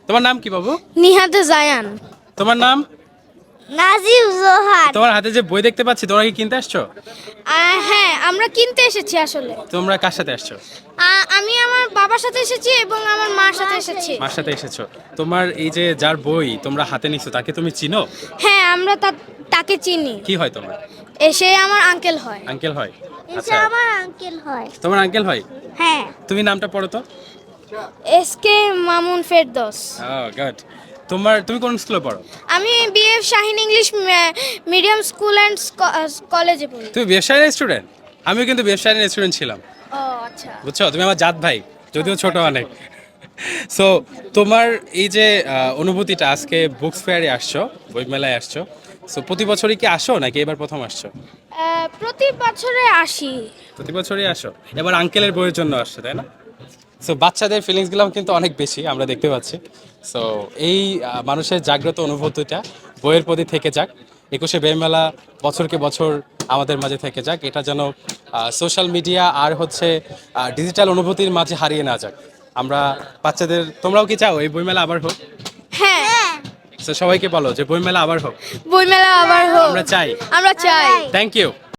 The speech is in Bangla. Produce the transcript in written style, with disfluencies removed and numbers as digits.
তোমার নাম কি বাবু? নিহাতে জায়ান। তোমার নাম? নাজিব জোহার। তোমার হাতে যে বই দেখতে পাচ্ছি, তোমরা কি কিনতে আসছো? হ্যাঁ, আমরা কিনতে এসেছি আসলে। তোমরা কার সাথে আসছো? আমি আমার বাবার সাথে এসেছি এবং আমার মার সাথে এসেছি। মার সাথে এসেছো। তোমার এই যে যার বই তোমরা হাতে নিছো, তাকে তুমি চিনো? হ্যাঁ, আমরা তাকে চিনি। কি হয় তোমার? সে আমার আঙ্কেল হয়। আঙ্কেল হয়? সে আচ্ছা, আমার আঙ্কেল হয়। তোমার আঙ্কেল হয়? হ্যাঁ। তুমি নামটা পড়ো তো। এসকে মামুন ফেরদৌস। গুড। তুমি কোন স্কুলে পড়ো? আমি BF Shahin English medium school and কলেজে পড়ি। তুমি ব্যবসায়ের স্টুডেন্ট? আমিও কিন্তু ব্যবসায়ের স্টুডেন্ট ছিলাম। ও আচ্ছা। বুঝছো, তুমি আমার জাত ভাই, যদিও ছোট অনেক। সো তোমার এই যে অনুভূতিটা, আজকে বুকস ফেয়ারে আসছো, বইমেলায় আসছো, সো প্রতি বছরই কি আসো নাকি এবার প্রথম আসছো? প্রতি বছরে আসি। প্রতি বছরই আসো, এবার আঙ্কেলের বইয়ের জন্য আসছো, তাই না? সো বাচ্চাদের ফিলিংসগুলো কিন্তু অনেক বেশি, আমরা দেখতে পাচ্ছি। সো এই মানুষের জাগ্রত অনুভূতিটা বইয়ের প্রতি থেকে যাক, 21শে বইমেলা বছরকে বছর আমাদের মাঝে থেকে যাক, এটা যেন সোশ্যাল মিডিয়া আর হচ্ছে ডিজিটাল অনুভূতির মাঝে হারিয়ে না যাক। আমরা বাচ্চাদের, তোমরাও কি চাও এই বইমেলা আবার হোক? হ্যাঁ, সো সবাইকে বলো যে বইমেলা আবার হোক। বইমেলা আবার হোক। আমরা চাই। আমরা চাই। Thank you.